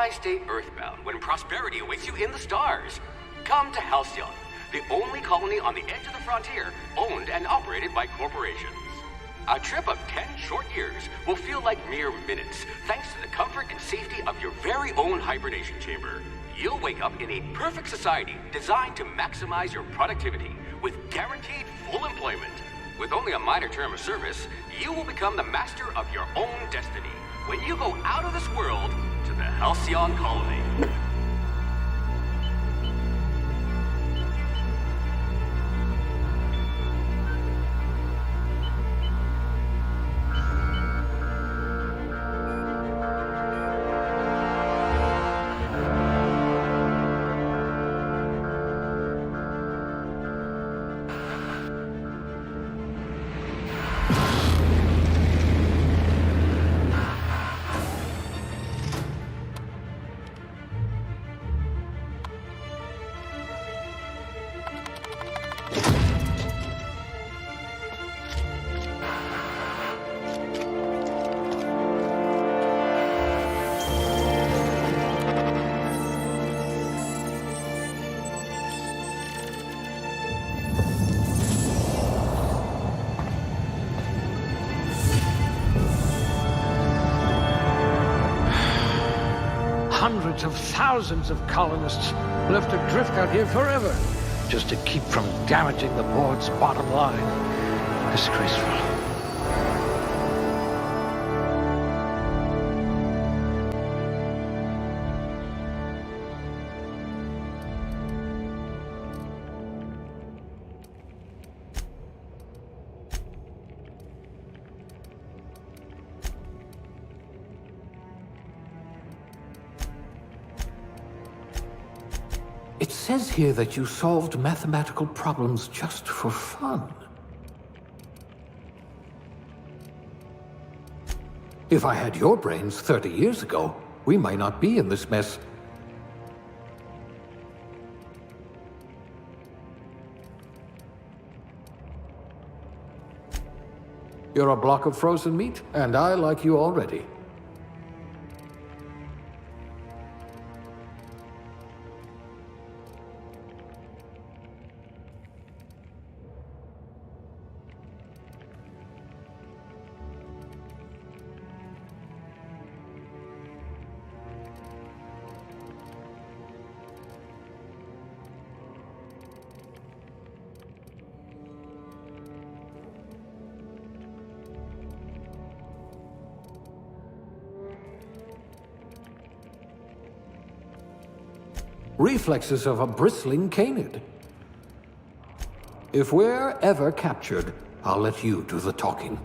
Why stay earthbound when prosperity awaits you in the stars? Come to Halcyon, the only colony on the edge of the frontier, owned and operated by corporations. A trip of 10 short years will feel like mere minutes, thanks to the comfort and safety of your very own hibernation chamber. You'll wake up in a perfect society designed to maximize your productivity with guaranteed full employment. With only a minor term of service, you will become the master of your own destiny when you go out of this world to the Halcyon Colony. Hundreds of thousands of colonists left adrift out here forever, just to keep from damaging the board's bottom line. Disgraceful. It says here that you solved mathematical problems just for fun. If I had your brains 30 years ago, we might not be in this mess. You're a block of frozen meat, and I like you already. Reflexes of a bristling canid. If we're ever captured, I'll let you do the talking.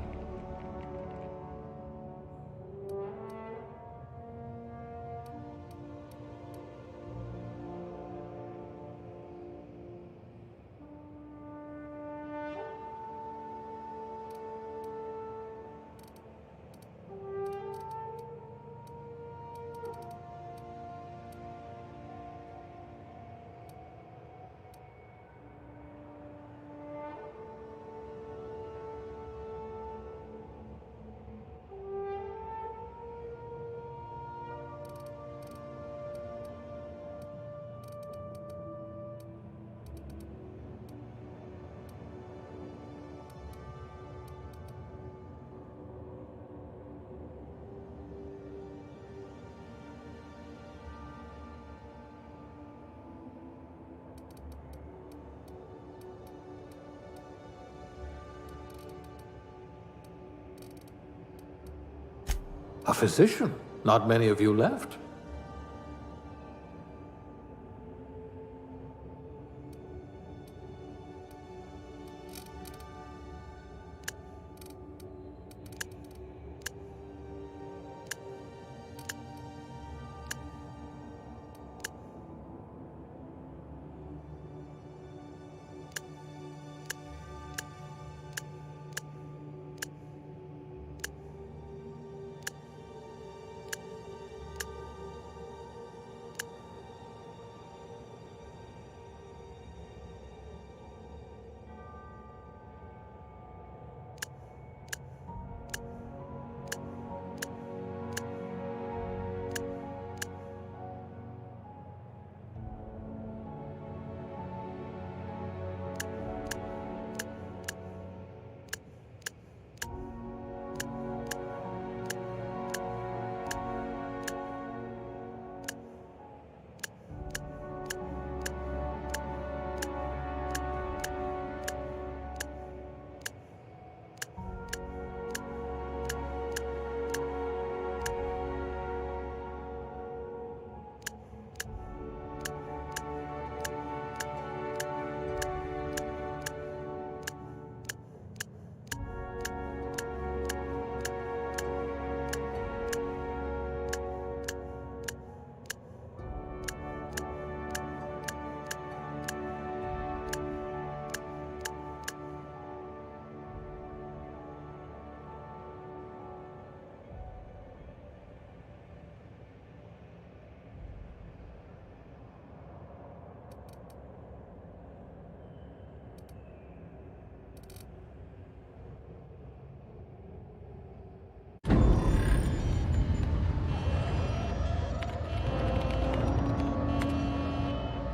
A physician? Not many of you left.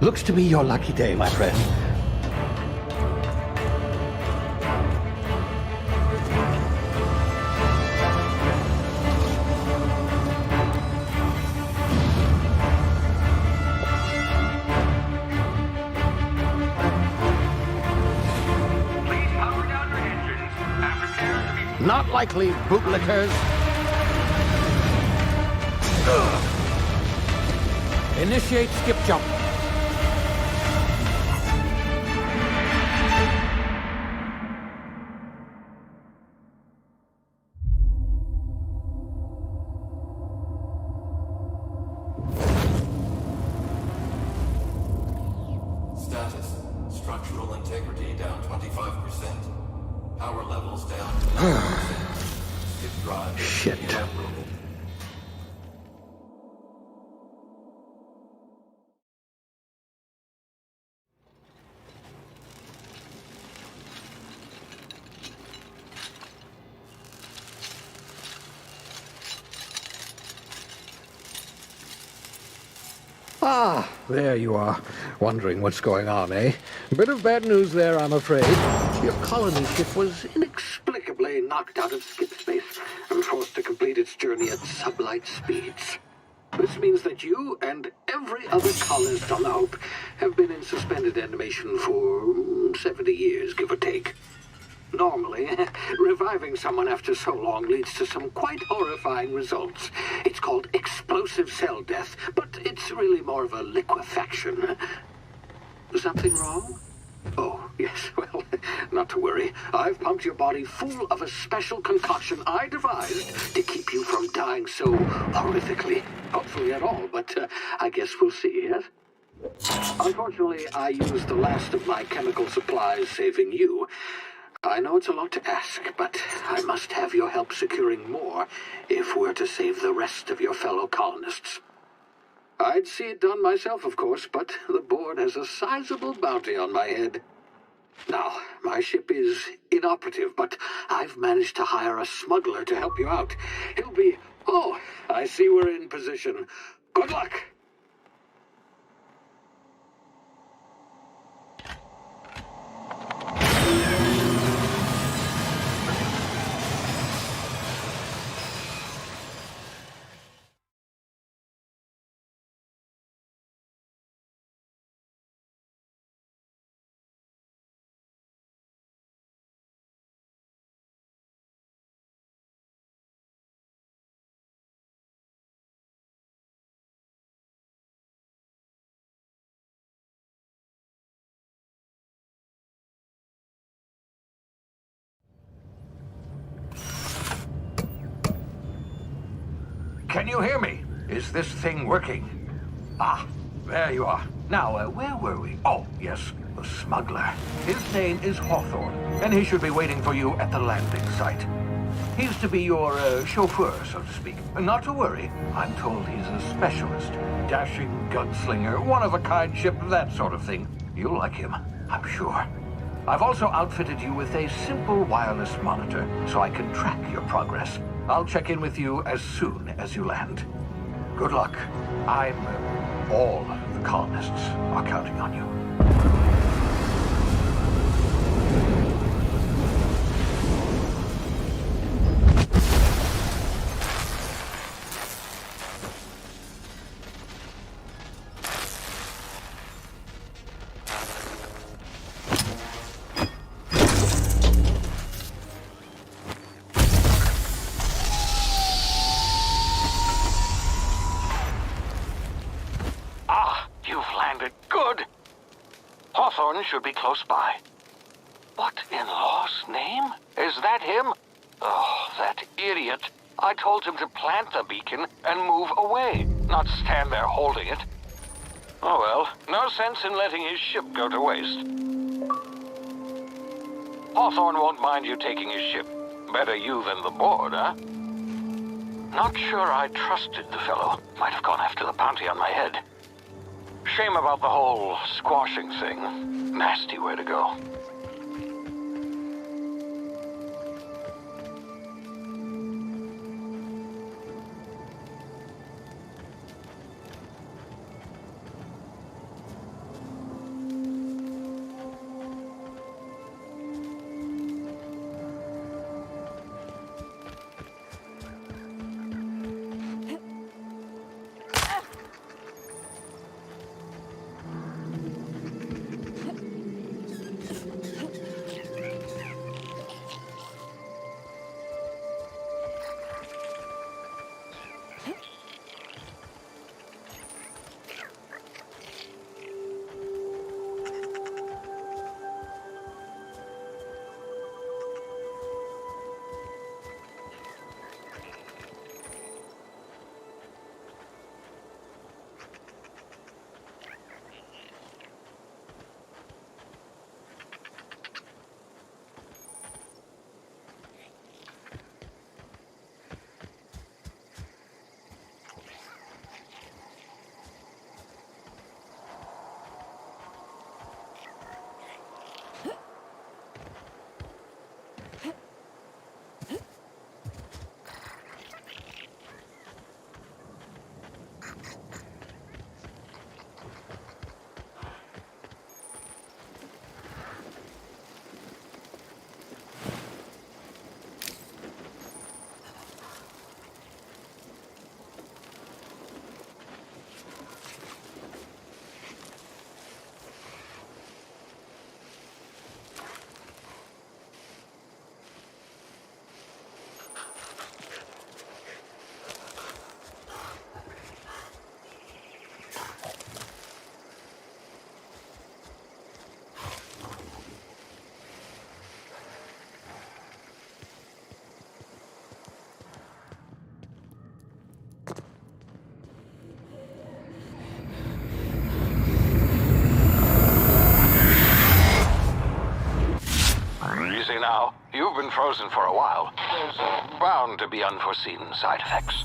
Looks to be your lucky day, my friend. Please power down your engines and prepare to be... Not likely, bootlickers. Initiate skip jump. Status. Structural integrity down 25%. Power levels down 90%. Skip drive Shit. inoperable. Ah, there you are. Wondering what's going on, eh? Bit of bad news there, I'm afraid. Your colony ship was inexplicably knocked out of skip space and forced to complete its journey at sublight speeds. This means that you and every other colonist on the Hope have been in suspended animation for 70 years, give or take. Normally, reviving someone after so long leads to some quite horrifying results. It's called explosive cell death, but it's really more of a liquefaction. Something wrong? Oh, yes, well, not to worry. I've pumped your body full of a special concoction I devised to keep you from dying so horrifically. Hopefully at all, but I guess we'll see, yes? Unfortunately, I used the last of my chemical supplies saving you. I know it's a lot to ask, but I must have your help securing more if we're to save the rest of your fellow colonists. I'd see it done myself, of course, but the board has a sizable bounty on my head. Now, my ship is inoperative, but I've managed to hire a smuggler to help you out. He'll be... Oh, I see we're in position. Good luck! Can you hear me? Is this thing working? Ah, there you are. Now, where were we? Oh, yes, the smuggler. His name is Hawthorne, and he should be waiting for you at the landing site. He's to be your chauffeur, so to speak. Not to worry. I'm told he's a specialist. Dashing gunslinger, one-of-a-kind ship, that sort of thing. You'll like him, I'm sure. I've also outfitted you with a simple wireless monitor, so I can track your progress. I'll check in with you as soon as you land. Good luck. All the colonists are counting on you. Hawthorne should be close by. What in law's name? Is that him? Oh, that idiot. I told him to plant the beacon and move away, not stand there holding it. Oh well, no sense in letting his ship go to waste. Hawthorne won't mind you taking his ship. Better you than the board, huh? Not sure I trusted the fellow. Might have gone after the bounty on my head. Shame about the whole squashing thing. Nasty way to go. you've been frozen for a while, there's bound to be unforeseen side effects.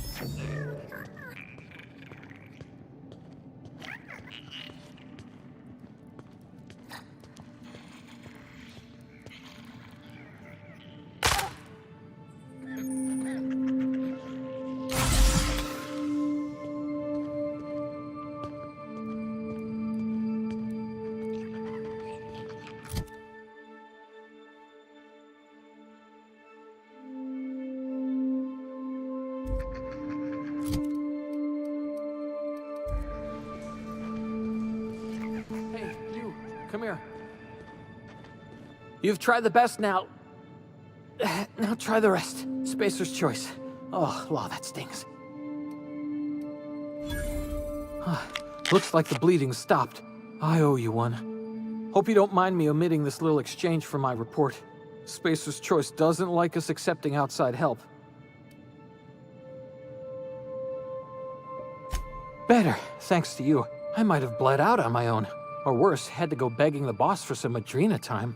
Hey, you, come here. You've tried the best now. Now try the rest. Spacer's choice. Oh, law, that stings. Looks like the bleeding stopped. I owe you one. Hope you don't mind me omitting this little exchange from my report. Spacer's choice doesn't like us accepting outside help. Better, thanks to you. I might have bled out on my own. Or worse, had to go begging the boss for some Adrena time.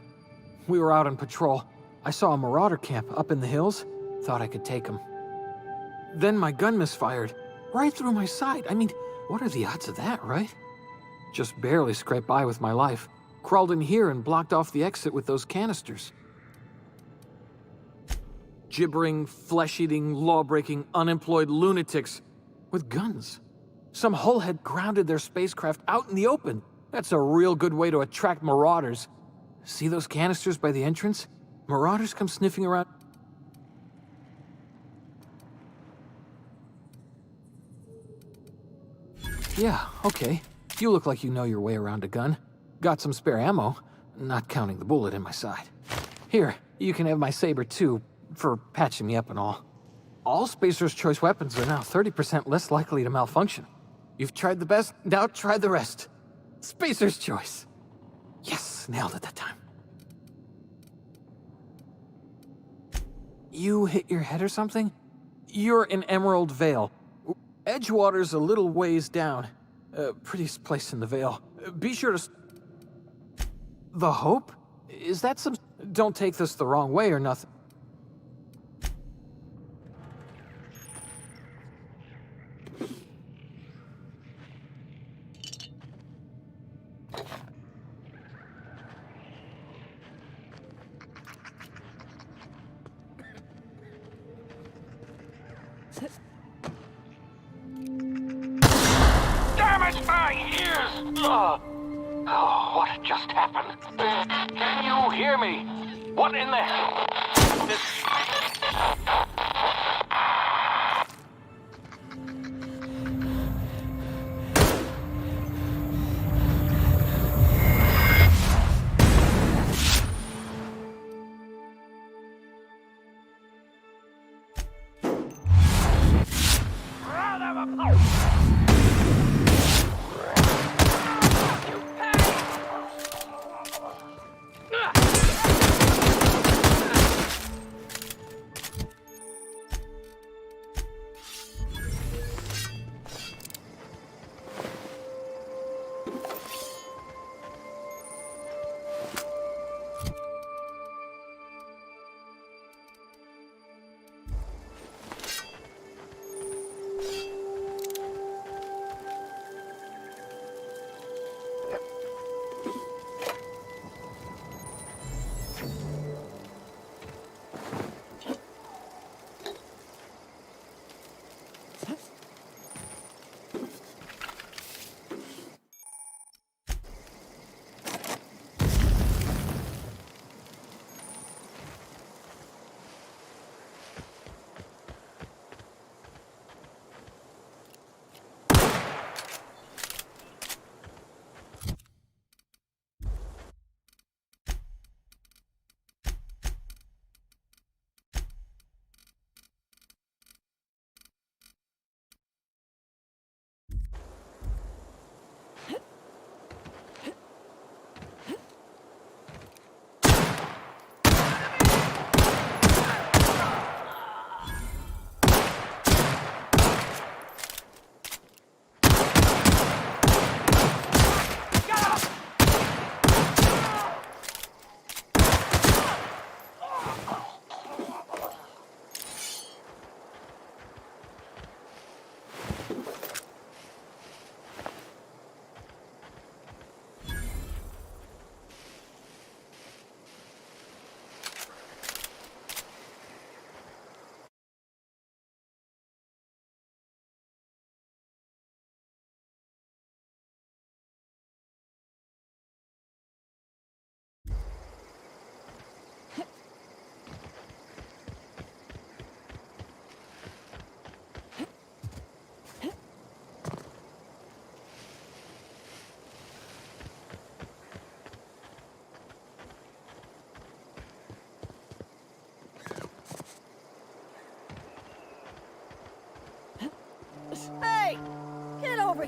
We were out on patrol. I saw a marauder camp up in the hills. Thought I could take him. Then my gun misfired. Right through my side. I mean, what are the odds of that, right? Just barely scraped by with my life. Crawled in here and blocked off the exit with those canisters. Gibbering, flesh-eating, law-breaking, unemployed lunatics with guns. Some hullhead grounded their spacecraft out in the open. That's a real good way to attract marauders. See those canisters by the entrance? Marauders come sniffing around. Yeah, okay. You look like you know your way around a gun. Got some spare ammo, not counting the bullet in my side. Here, you can have my saber too, for patching me up and all. All Spacer's choice weapons are now 30% less likely to malfunction. You've tried the best, now try the rest. Spacer's choice. Yes, nailed it that time. You hit your head or something? You're in Emerald Vale. Edgewater's a little ways down. Prettiest place in the Vale. Be sure to... The Hope? Is that some... Don't take this the wrong way or nothing. Damn it, my ears! Oh, what just happened? Can you hear me? What in the hell?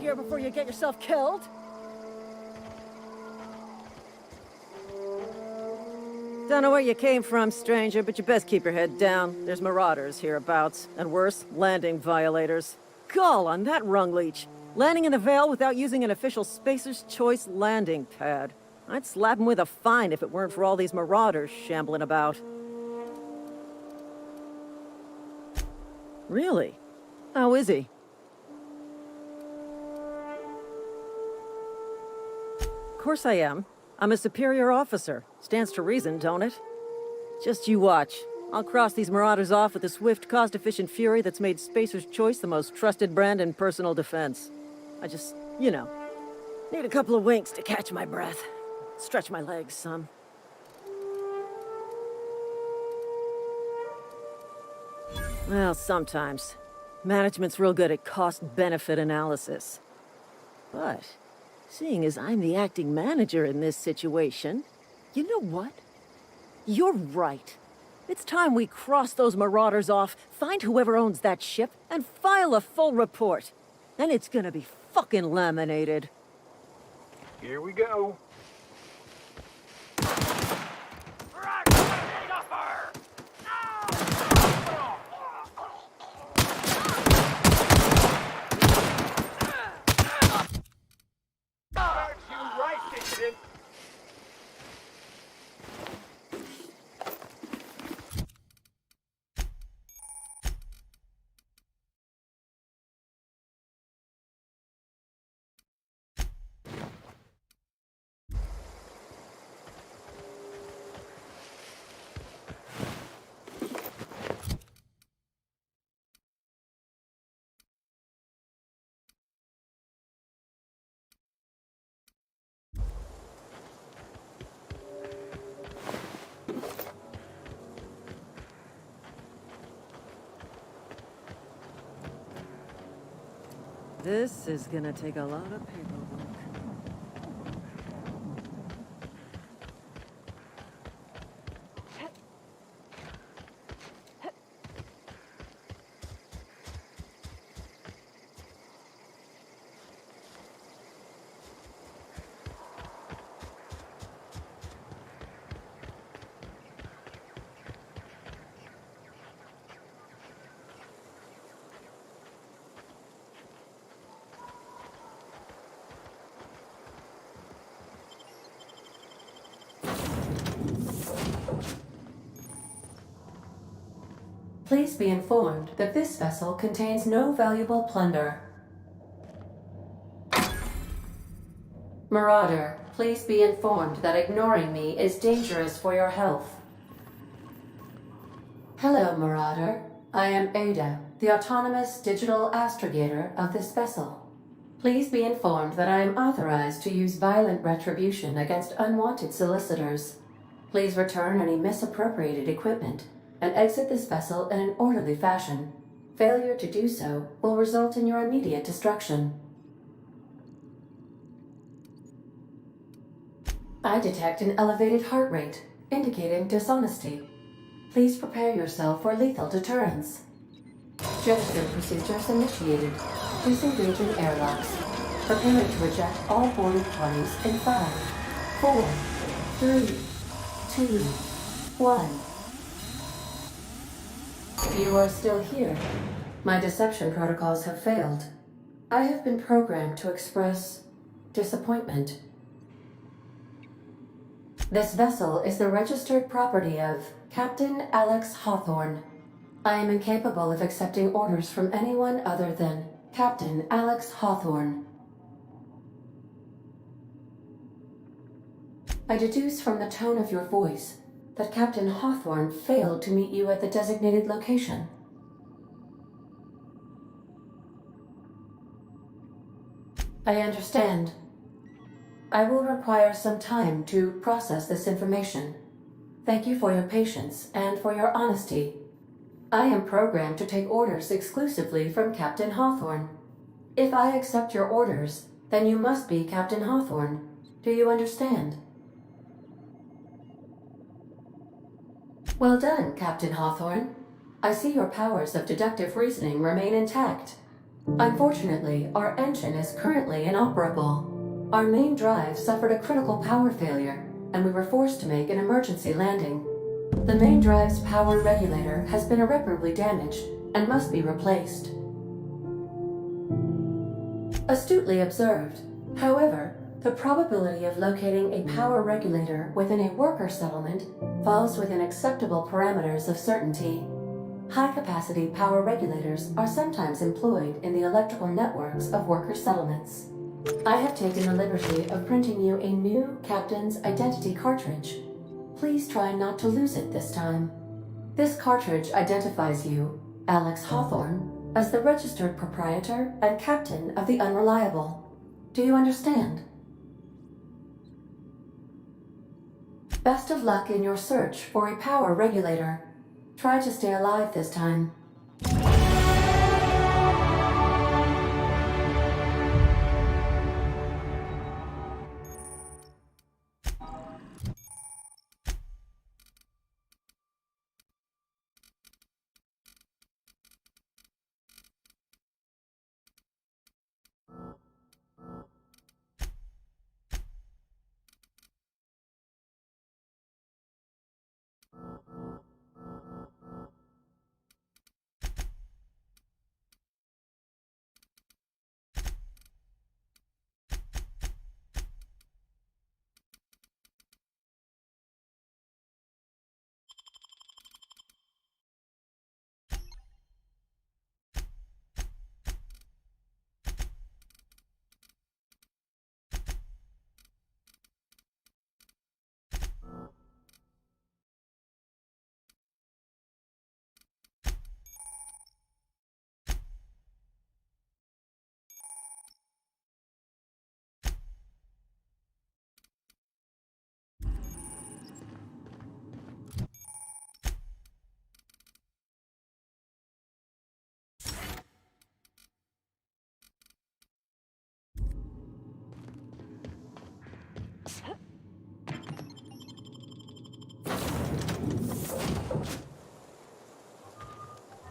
here before you get yourself killed. Don't know where you came from, stranger, but you best keep your head down. There's marauders hereabouts, and worse, landing violators. Gall on that rung leech. Landing in the Vale without using an official Spacer's Choice landing pad. I'd slap him with a fine if it weren't for all these marauders shambling about. Really? How is he? Of course I am. I'm a superior officer. Stands to reason, don't it? Just you watch. I'll cross these marauders off with a swift, cost-efficient fury that's made Spacer's Choice the most trusted brand in personal defense. I just, you know, need a couple of winks to catch my breath. Stretch my legs some. Well, sometimes. Management's real good at cost-benefit analysis. But, seeing as I'm the acting manager in this situation, you know what? You're right. It's time we cross those marauders off, find whoever owns that ship, and file a full report. Then it's gonna be fucking laminated. Here we go. This is gonna take a lot of paperwork. Please be informed that this vessel contains no valuable plunder. Marauder, please be informed that ignoring me is dangerous for your health. Hello, Marauder. I am Ada, the autonomous digital astrogator of this vessel. Please be informed that I am authorized to use violent retribution against unwanted solicitors. Please return any misappropriated equipment and exit this vessel in an orderly fashion. Failure to do so will result in your immediate destruction. I detect an elevated heart rate, indicating dishonesty. Please prepare yourself for lethal deterrence. Gesture procedures initiated. Disengaging airlocks. Preparing to eject all boarded parties in 5, 4, 3, 2, 1. You are still here. My deception protocols have failed. I have been programmed to express disappointment. This vessel is the registered property of Captain Alex Hawthorne. I am incapable of accepting orders from anyone other than Captain Alex Hawthorne. I deduce from the tone of your voice that Captain Hawthorne failed to meet you at the designated location. I understand. I will require some time to process this information. Thank you for your patience and for your honesty. I am programmed to take orders exclusively from Captain Hawthorne. If I accept your orders, then you must be Captain Hawthorne. Do you understand? Well done, Captain Hawthorne. I see your powers of deductive reasoning remain intact. Unfortunately, our engine is currently inoperable. Our main drive suffered a critical power failure, and we were forced to make an emergency landing. The main drive's power regulator has been irreparably damaged and must be replaced. Astutely observed. However, the probability of locating a power regulator within a worker settlement falls within acceptable parameters of certainty. High-capacity power regulators are sometimes employed in the electrical networks of worker settlements. I have taken the liberty of printing you a new Captain's Identity cartridge. Please try not to lose it this time. This cartridge identifies you, Alex Hawthorne, as the registered proprietor and captain of the Unreliable. Do you understand? Best of luck in your search for a power regulator. Try to stay alive this time.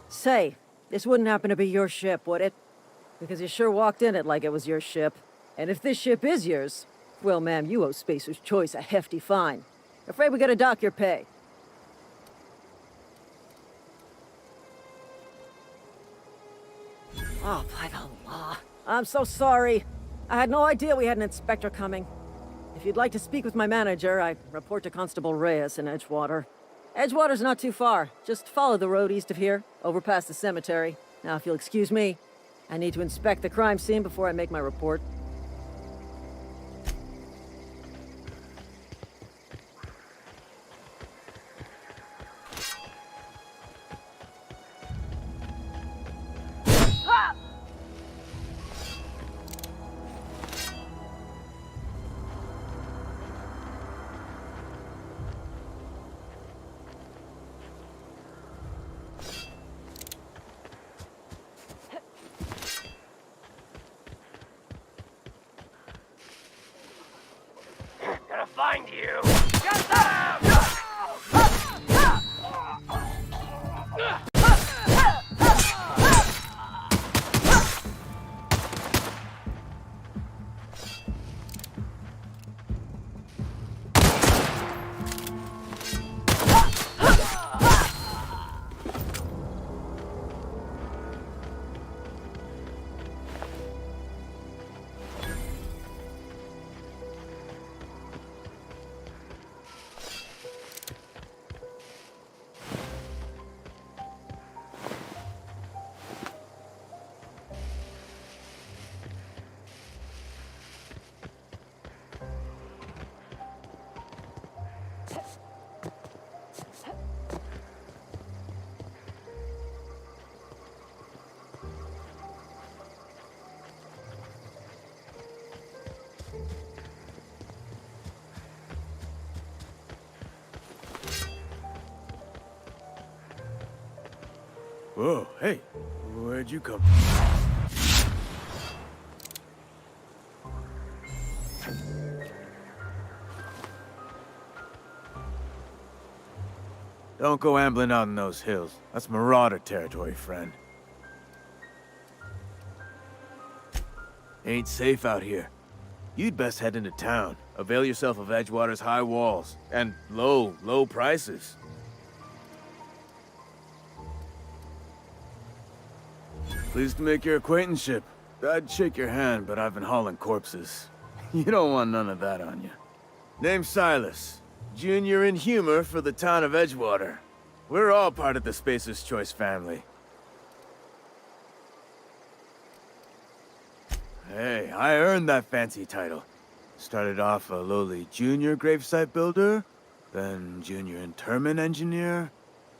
Say, this wouldn't happen to be your ship, would it? Because you sure walked in it like it was your ship. And if this ship is yours, well, ma'am, you owe Spacer's Choice a hefty fine. Afraid we gotta dock your pay. Oh, by the law. I'm so sorry. I had no idea we had an inspector coming. If you'd like to speak with my manager, I'd report to Constable Reyes in Edgewater. Edgewater's not too far. Just follow the road east of here, over past the cemetery. Now, if you'll excuse me, I need to inspect the crime scene before I make my report. Gonna find you. Get them! Whoa, hey, where'd you come from? Don't go ambling out in those hills. That's Marauder territory, friend. Ain't safe out here. You'd best head into town. Avail yourself of Edgewater's high walls and low prices. Pleased to make your acquaintanceship. I'd shake your hand, but I've been hauling corpses. You don't want none of that on you. Name's Silas. Junior in humor for the town of Edgewater. We're all part of the Spacer's Choice family. Hey, I earned that fancy title. Started off a lowly junior gravesite builder, then junior interment engineer.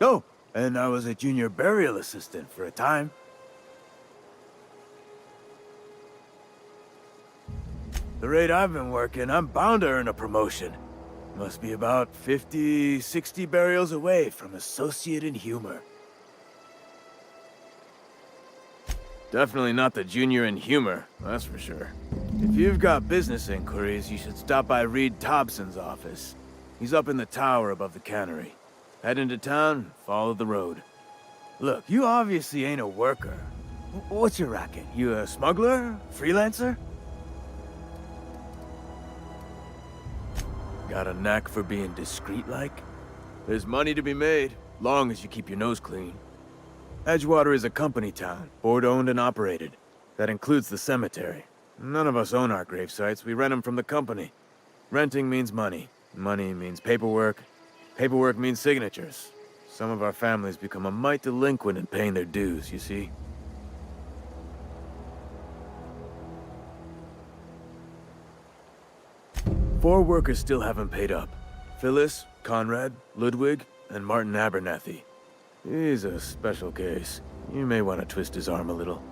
Oh, and I was a junior burial assistant for a time. The rate I've been working, I'm bound to earn a promotion. Must be about 50, 60 burials away from associate in humor. Definitely not the junior in humor, that's for sure. If you've got business inquiries, you should stop by Reed Thompson's office. He's up in the tower above the cannery. Head into town, follow the road. Look, you obviously ain't a worker. What's your racket? You a smuggler? Freelancer? Got a knack for being discreet-like? There's money to be made, long as you keep your nose clean. Edgewater is a company town, board-owned and operated. That includes the cemetery. None of us own our gravesites, we rent them from the company. Renting means money. Money means paperwork. Paperwork means signatures. Some of our families become a mite delinquent in paying their dues, you see? Four workers still haven't paid up. Phyllis, Conrad, Ludwig, and Martin Abernathy. He's a special case. You may want to twist his arm a little.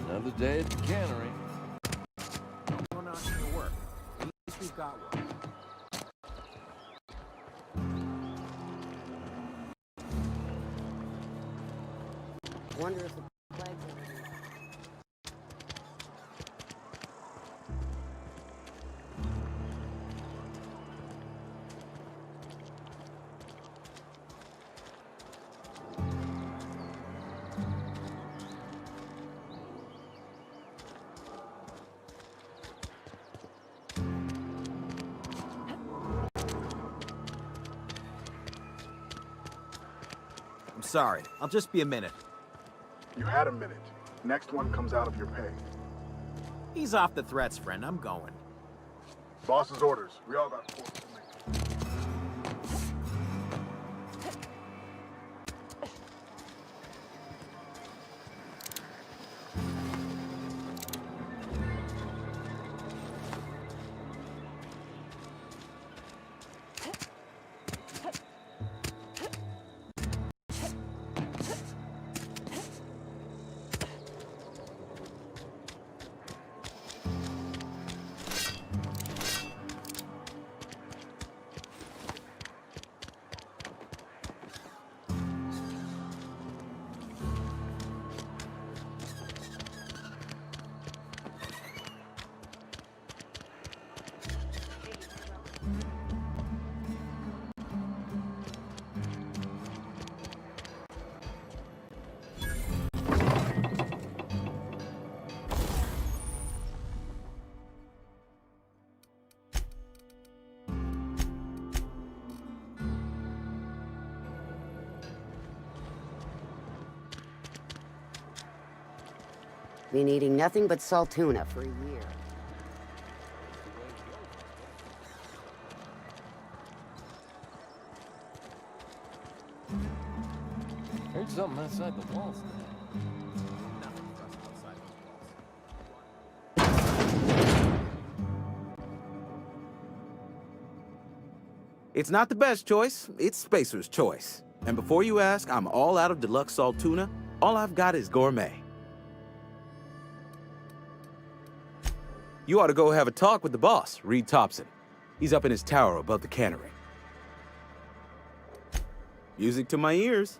Another day at the cannery. We're not going to work. At least we've got one. Wonder if the flags are ready. I'm sorry. I'll just be a minute. You had a minute. Next one comes out of your pay. Ease off the threats, friend. I'm going. Boss's orders. We all got quarters to make. Been eating nothing but salt tuna for a year. Heard something outside the walls there. It's not the best choice, it's Spacer's choice. And before you ask, I'm all out of deluxe salt tuna. All I've got is gourmet. You ought to go have a talk with the boss, Reed Thompson. He's up in his tower above the cannery. Music to my ears.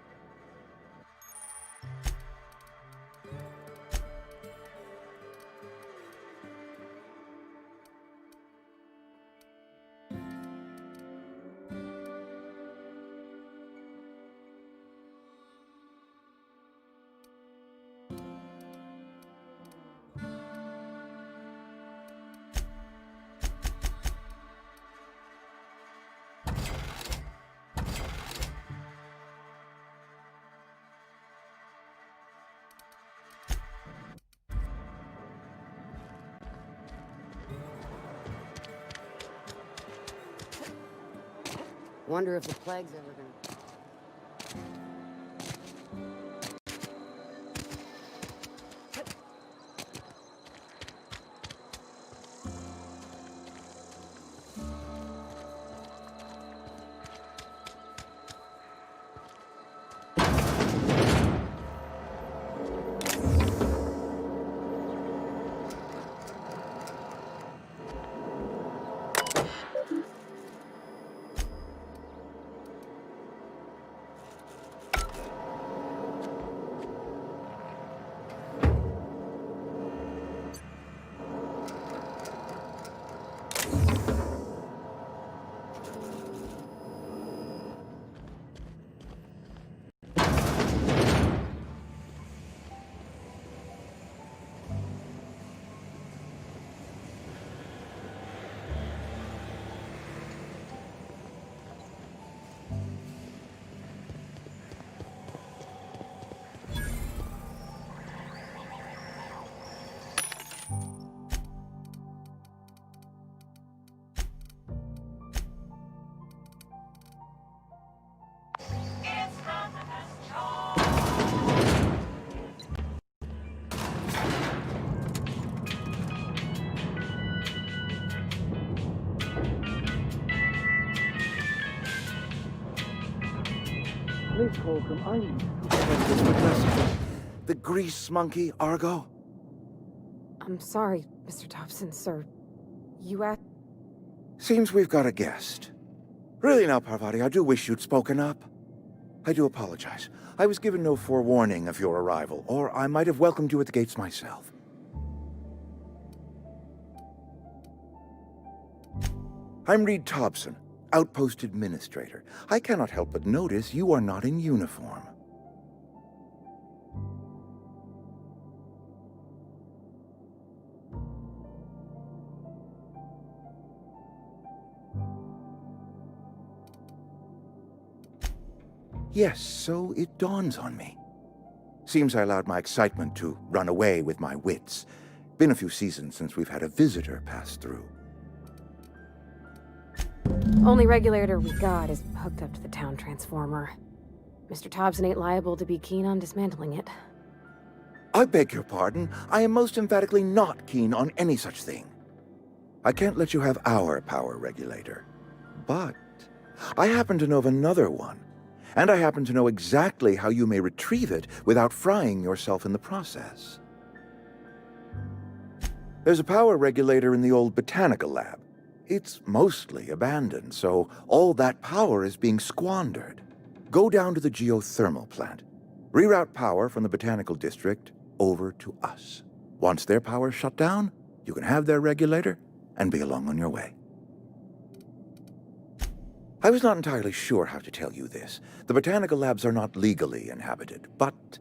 Wonder if the plague's ever gonna... Please, Holcomb, I need The grease monkey, Argo? I'm sorry, Mr. Thompson, sir. You asked... Seems we've got a guest. Really now, Parvati, I do wish you'd spoken up. I do apologize. I was given no forewarning of your arrival, or I might have welcomed you at the gates myself. I'm Reed Thompson, Outpost Administrator. I cannot help but notice you are not in uniform. Yes, so it dawns on me. Seems I allowed my excitement to run away with my wits. Been a few seasons since we've had a visitor pass through. Only regulator we got is hooked up to the town transformer. Mr. Thompson ain't liable to be keen on dismantling it. I beg your pardon. I am most emphatically not keen on any such thing. I can't let you have our power regulator. But I happen to know of another one. And I happen to know exactly how you may retrieve it without frying yourself in the process. There's a power regulator in the old botanical lab. It's mostly abandoned, so all that power is being squandered. Go down to the geothermal plant. Reroute power from the botanical district over to us. Once their power's shut down, you can have their regulator and be along on your way. I was not entirely sure how to tell you this. The botanical labs are not legally inhabited, but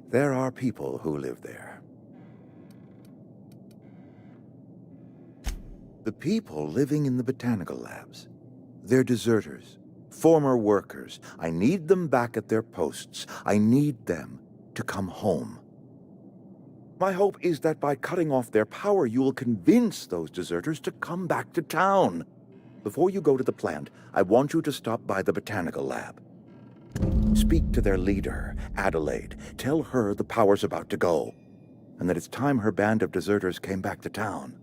there are people who live there. The people living in the botanical labs, they're deserters, former workers. I need them back at their posts. I need them to come home. My hope is that by cutting off their power, you will convince those deserters to come back to town. Before you go to the plant, I want you to stop by the botanical lab. Speak to their leader, Adelaide. Tell her the power's about to go, and that it's time her band of deserters came back to town.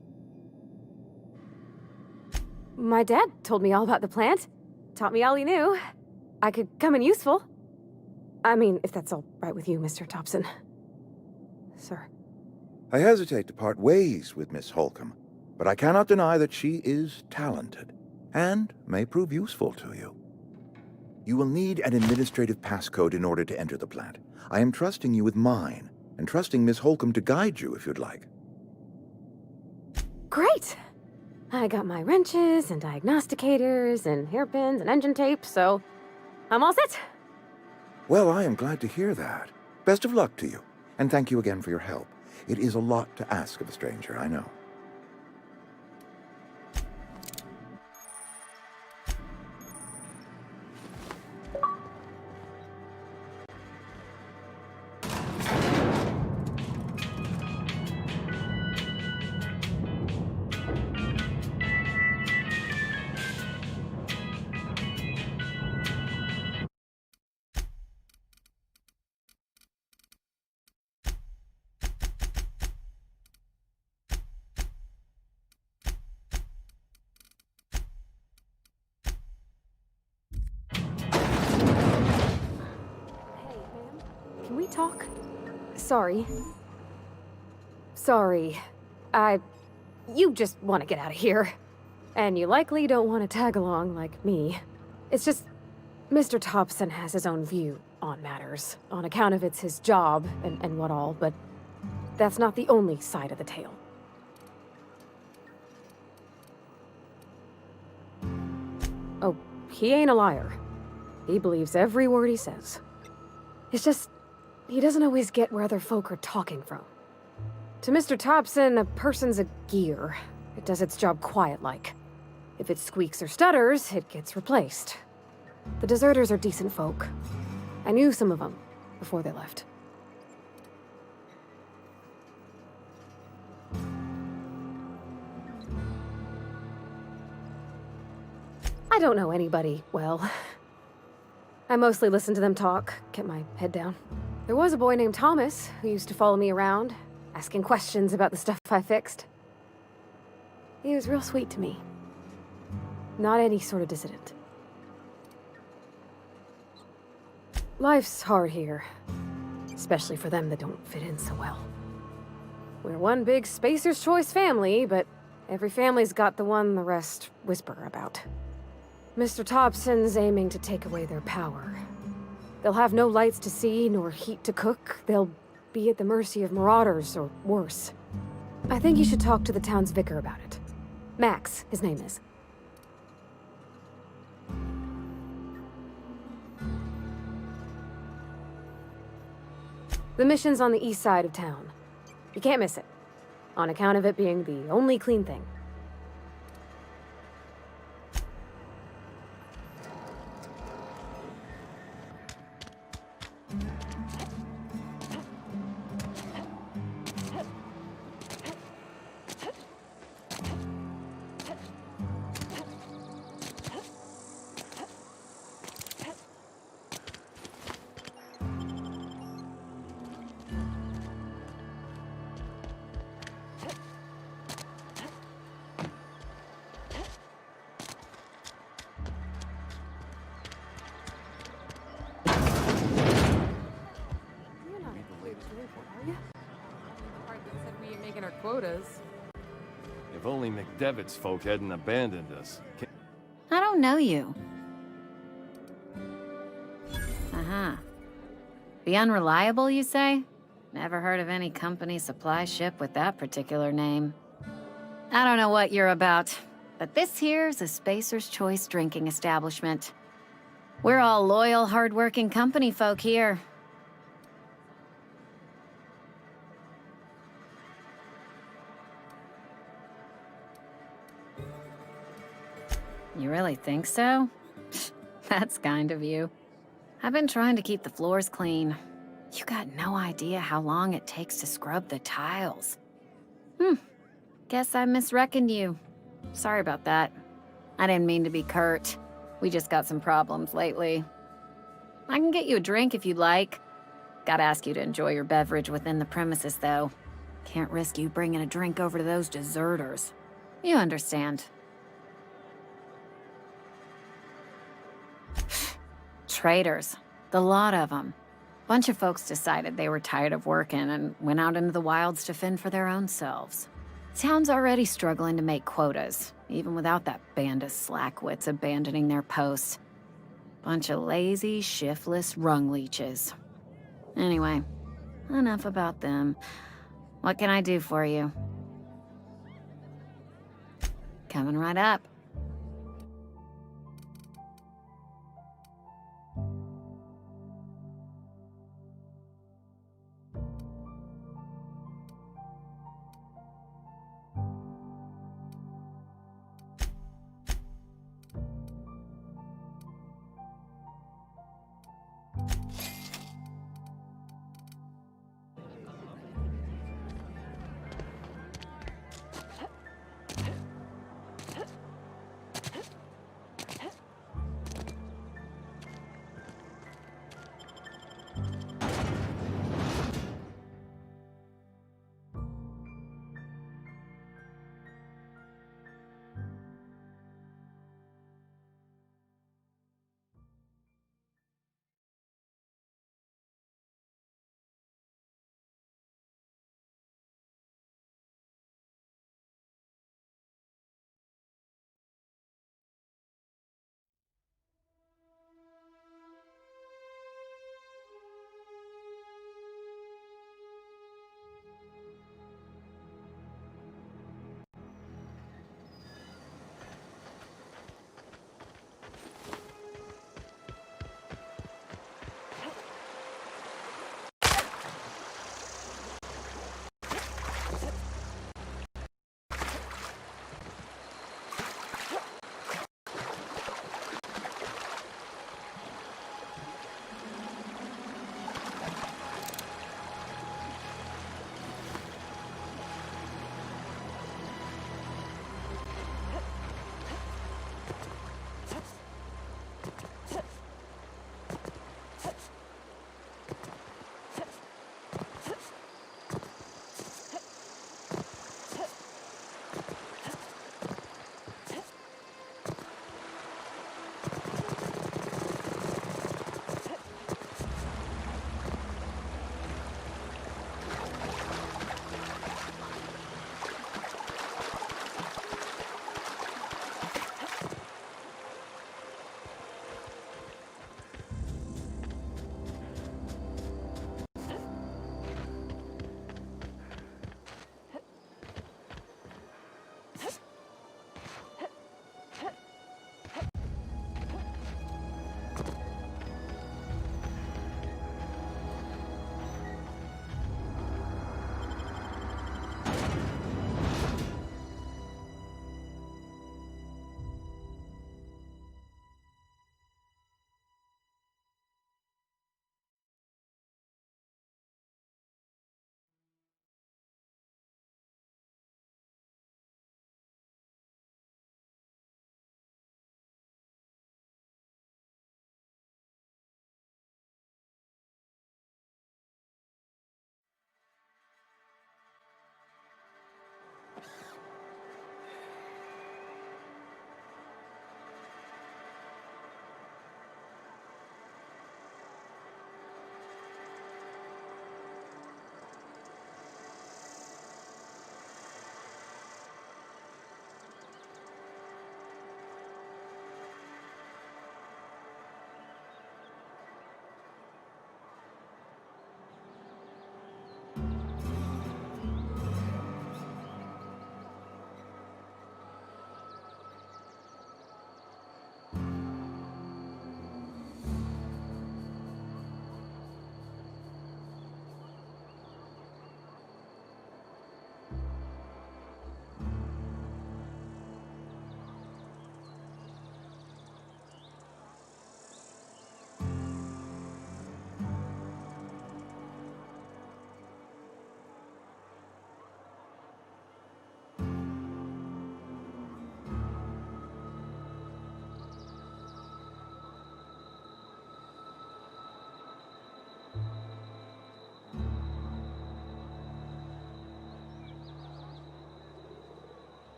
My dad told me all about the plant. Taught me all he knew. I could come in useful. I mean, if that's all right with you, Mr. Thompson. Sir. I hesitate to part ways with Miss Holcomb, but I cannot deny that she is talented, and may prove useful to you. You will need an administrative passcode in order to enter the plant. I am trusting you with mine, and trusting Miss Holcomb to guide you if you'd like. Great! I got my wrenches and diagnosticators and hairpins and engine tape, so I'm all set. Well, I am glad to hear that. Best of luck to you, and thank you again for your help. It is a lot to ask of a stranger, I know. Can we talk? Sorry. You just want to get out of here. And you likely don't want to tag along like me. It's just, Mr. Thompson has his own view on matters, on account of it's his job and what all, but that's not the only side of the tale. Oh, he ain't a liar. He believes every word he says. It's just, he doesn't always get where other folk are talking from. To Mr. Thompson, a person's a gear. It does its job quiet-like. If it squeaks or stutters, it gets replaced. The deserters are decent folk. I knew some of them before they left. I don't know anybody well. I mostly listen to them talk, kept my head down. There was a boy named Thomas who used to follow me around, asking questions about the stuff I fixed. He was real sweet to me. Not any sort of dissident. Life's hard here, especially for them that don't fit in so well. We're one big Spacer's Choice family, but every family's got the one the rest whisper about. Mr. Thompson's aiming to take away their power. They'll have no lights to see, nor heat to cook. They'll be at the mercy of marauders, or worse. I think you should talk to the town's vicar about it. Max, his name is. The mission's on the east side of town. You can't miss it, on account of it being the only clean thing. If only McDevitt's folk hadn't abandoned us. I don't know you. Uh-huh. The Unreliable, you say? Never heard of any company supply ship with that particular name. I don't know what you're about, but this here's a Spacer's Choice drinking establishment. We're all loyal, hard-working company folk here. You really think so? That's kind of you. I've been trying to keep the floors clean. You got no idea how long it takes to scrub the tiles. Guess I misreckoned you. Sorry about that. I didn't mean to be curt. We just got some problems lately. I can get you a drink if you'd like. Gotta ask you to enjoy your beverage within the premises, though. Can't risk you bringing a drink over to those deserters. You understand. Traitors. The lot of them. Bunch of folks decided they were tired of working and went out into the wilds to fend for their own selves. Town's already struggling to make quotas, even without that band of slackwits abandoning their posts. Bunch of lazy, shiftless rung leeches. Anyway, enough about them. What can I do for you? Coming right up.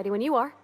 Ready when you are.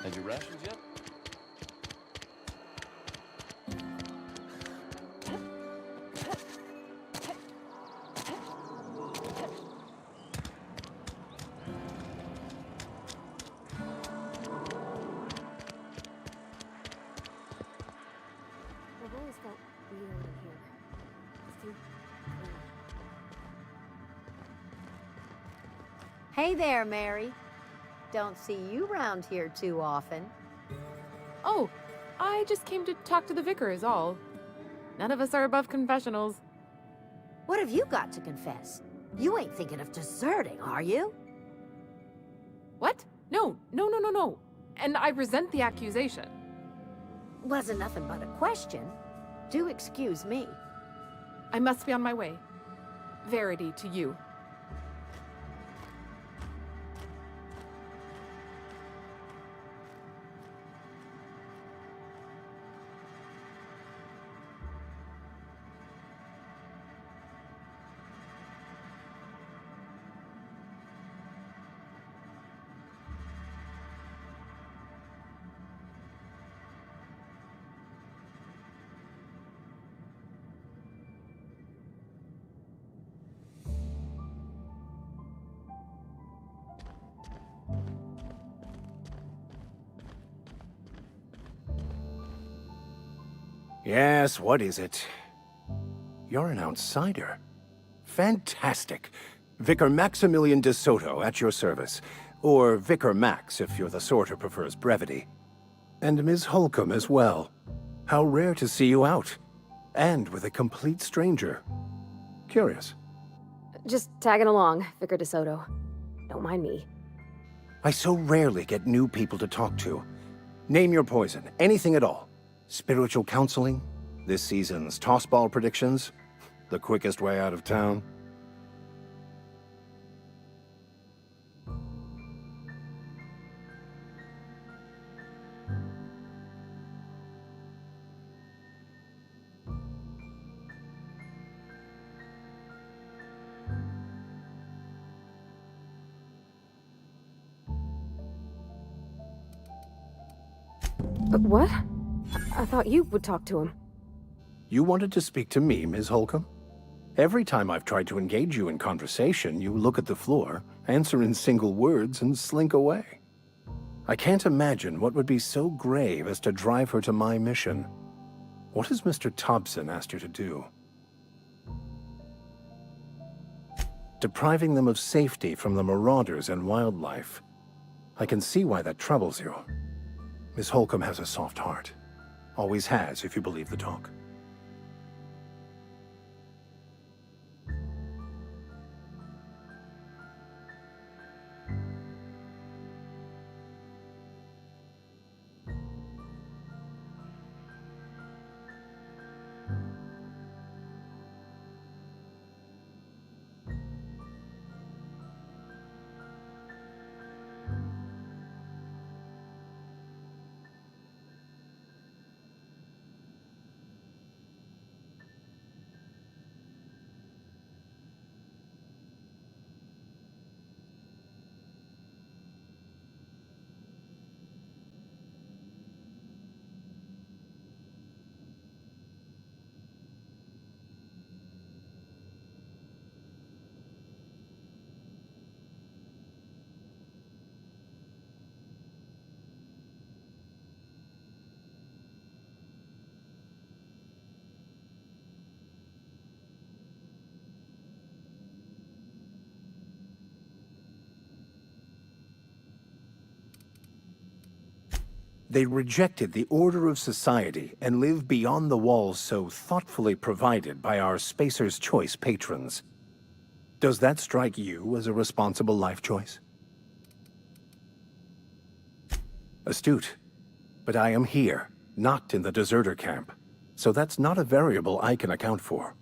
Had your rations yet? I've always felt weird in here. It's too clean. Hey there, Mary. Don't see you around here too often. Oh, I just came to talk to the vicar is all. None of us are above confessionals. What have you got to confess? You ain't thinking of deserting, are you? What? No. And I resent the accusation. Wasn't nothing but a question. Do excuse me. I must be on my way. Verity to you. Yes, what is it? You're an outsider. Fantastic. Vicar Maximilian de Soto at your service. Or Vicar Max, if you're the sort who prefers brevity. And Ms. Holcomb as well. How rare to see you out. And with a complete stranger. Curious. Just tagging along, Vicar DeSoto. Don't mind me. I so rarely get new people to talk to. Name your poison, anything at all. Spiritual counseling? This season's tossball predictions? The quickest way out of town? What? I thought you would talk to him. You wanted to speak to me, Ms. Holcomb? Every time I've tried to engage you in conversation, you look at the floor, answer in single words, and slink away. I can't imagine what would be so grave as to drive her to my mission. What has Mr. Thompson asked you to do? Depriving them of safety from the marauders and wildlife. I can see why that troubles you. Miss Holcomb has a soft heart. Always has, if you believe the talk. They rejected the order of society and live beyond the walls so thoughtfully provided by our Spacer's Choice patrons. Does that strike you as a responsible life choice? Astute. But I am here, not in the deserter camp, so that's not a variable I can account for.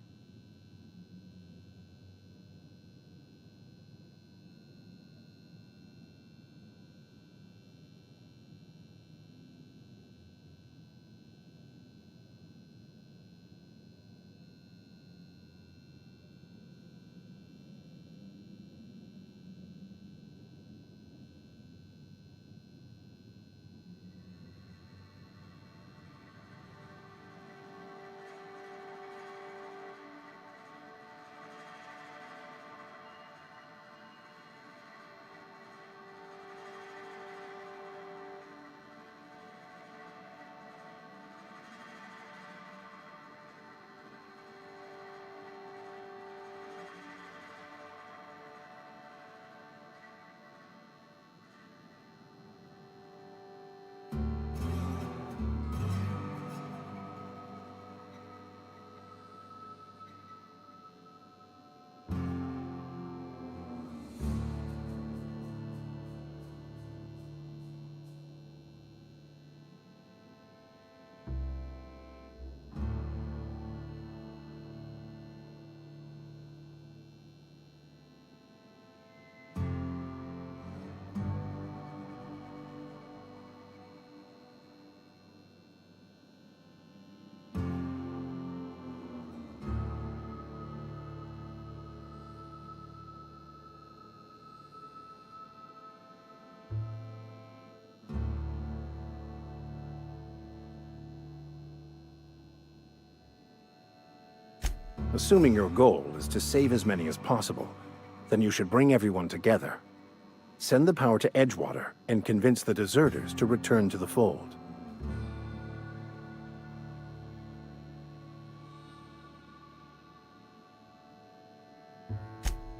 Assuming your goal is to save as many as possible, then you should bring everyone together. Send the power to Edgewater and convince the deserters to return to the fold.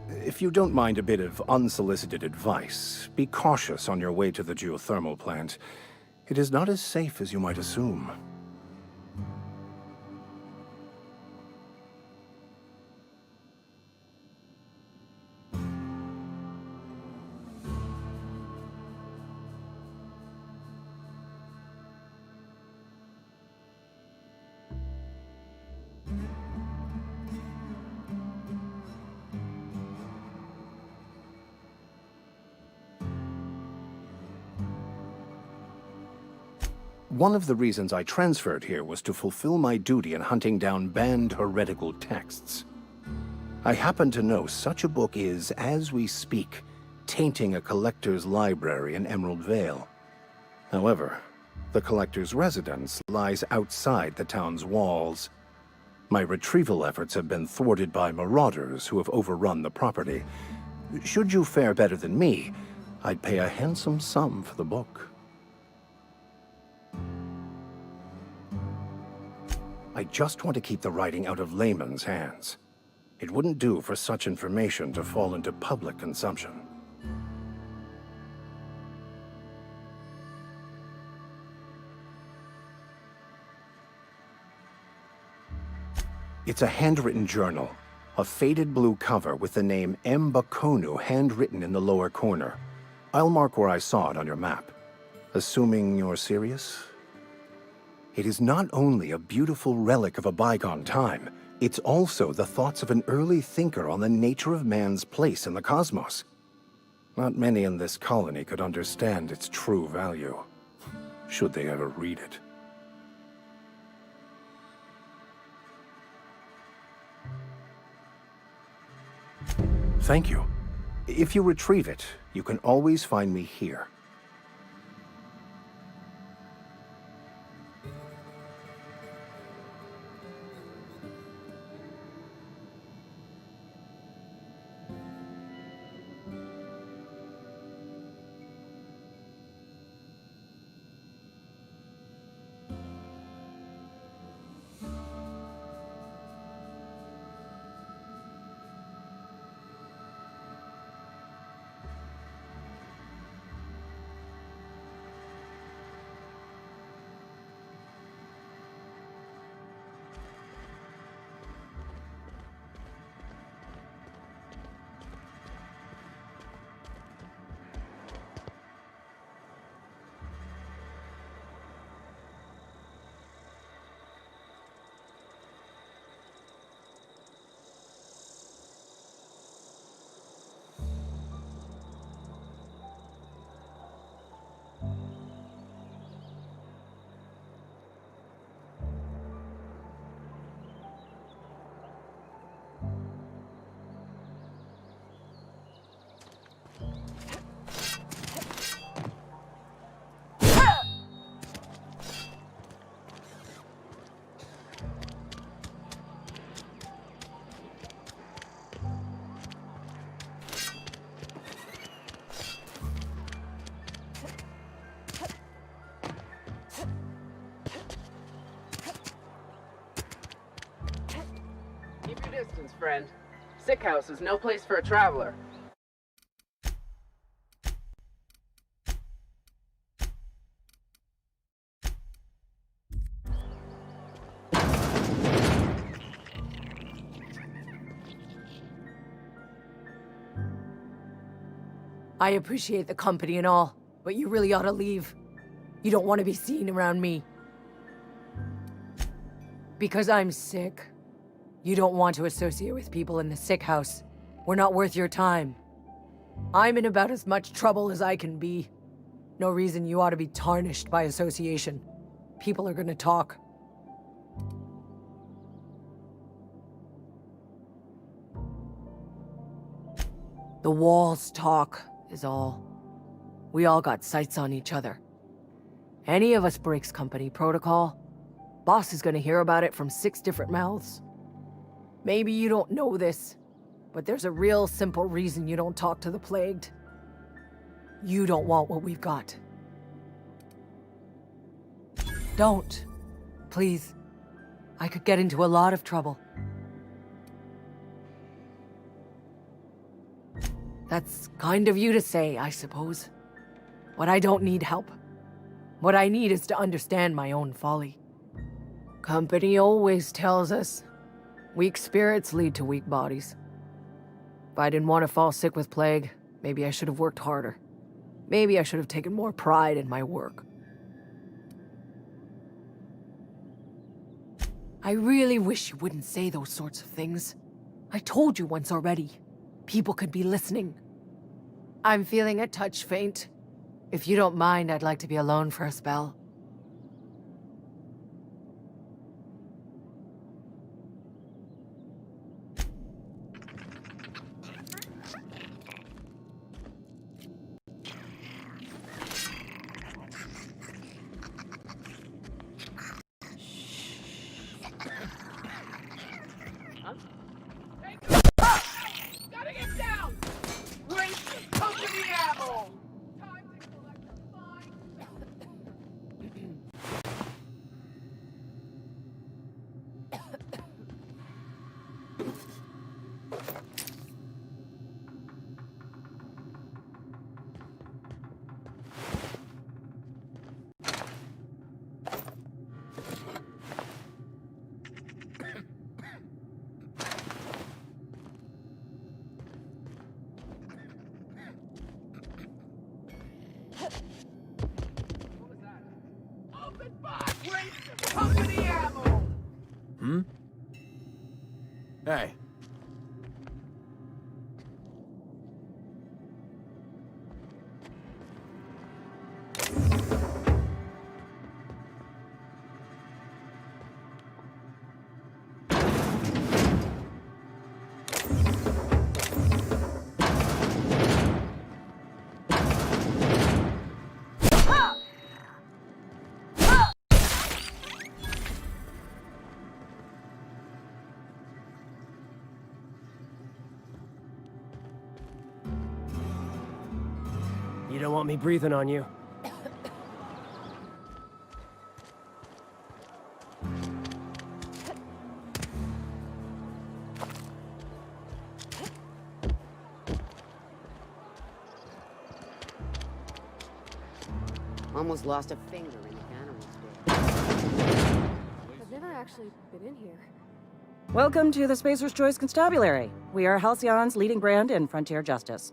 If you don't mind a bit of unsolicited advice, be cautious on your way to the geothermal plant. It is not as safe as you might assume. One of the reasons I transferred here was to fulfill my duty in hunting down banned heretical texts. I happen to know such a book is, as we speak, tainting a collector's library in Emerald Vale. However, the collector's residence lies outside the town's walls. My retrieval efforts have been thwarted by marauders who have overrun the property. Should you fare better than me, I'd pay a handsome sum for the book. I just want to keep the writing out of layman's hands. It wouldn't do for such information to fall into public consumption. It's a handwritten journal, a faded blue cover with the name M. Bakonu handwritten in the lower corner. I'll mark where I saw it on your map. Assuming you're serious? It is not only a beautiful relic of a bygone time, it's also the thoughts of an early thinker on the nature of man's place in the cosmos. Not many in this colony could understand its true value, should they ever read it. Thank you. If you retrieve it, you can always find me here. nonsense, friend. Sick house is no place for a traveler. I appreciate the company and all, but you really ought to leave. You don't want to be seen around me. Because I'm sick. You don't want to associate with people in the sick house. We're not worth your time. I'm in about as much trouble as I can be. No reason you ought to be tarnished by association. People are gonna talk. The walls talk, is all. We all got sights on each other. Any of us breaks company protocol, boss is gonna hear about it from 6 different mouths. Maybe you don't know this, but there's a real simple reason you don't talk to the plagued. You don't want what we've got. Don't. Please. I could get into a lot of trouble. That's kind of you to say, I suppose. But I don't need help. What I need is to understand my own folly. Company always tells us, weak spirits lead to weak bodies. If I didn't want to fall sick with plague, maybe I should have worked harder. Maybe I should have taken more pride in my work. I really wish you wouldn't say those sorts of things. I told you once already. People could be listening. I'm feeling a touch faint. If you don't mind, I'd like to be alone for a spell. Gotta get down! Waste company ammo! Company ammo! Hmm? Hey. You don't want me breathing on you. Almost lost a finger in the animal's day. I've never actually been in here. Welcome to the Spacer's Choice Constabulary. We are Halcyon's leading brand in frontier justice.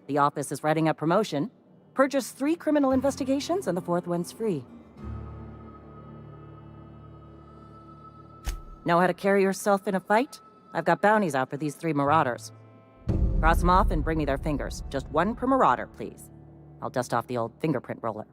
The office is writing up promotion. Purchase 3 criminal investigations and the 4th one's free. Know how to carry yourself in a fight? I've got bounties out for these 3 marauders. Cross them off and bring me their fingers. Just 1 per marauder, please. I'll dust off the old fingerprint roller.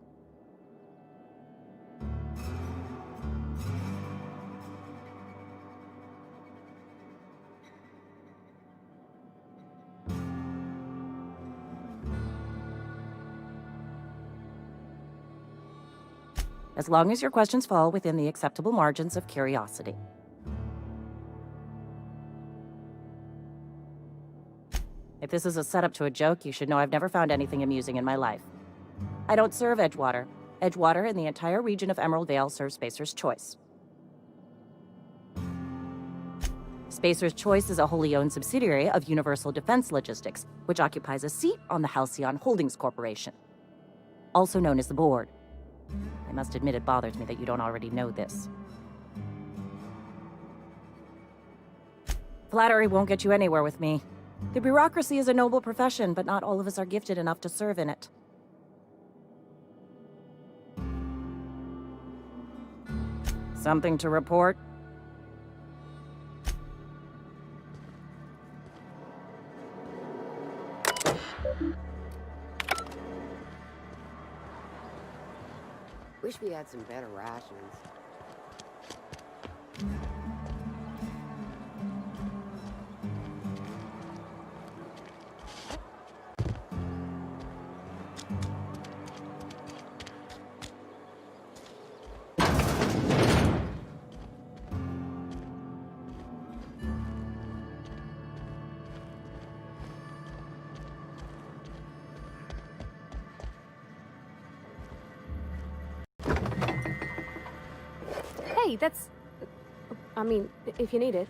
As long as your questions fall within the acceptable margins of curiosity. If this is a setup to a joke, you should know I've never found anything amusing in my life. I don't serve Edgewater. Edgewater and the entire region of Emerald Vale serves Spacer's Choice. Spacer's Choice is a wholly owned subsidiary of Universal Defense Logistics, which occupies a seat on the Halcyon Holdings Corporation, also known as the Board. I must admit it bothers me that you don't already know this. Flattery won't get you anywhere with me. The bureaucracy is a noble profession, but not all of us are gifted enough to serve in it. Something to report? Wish we had some better rations. Hey, that's... I mean, if you need it.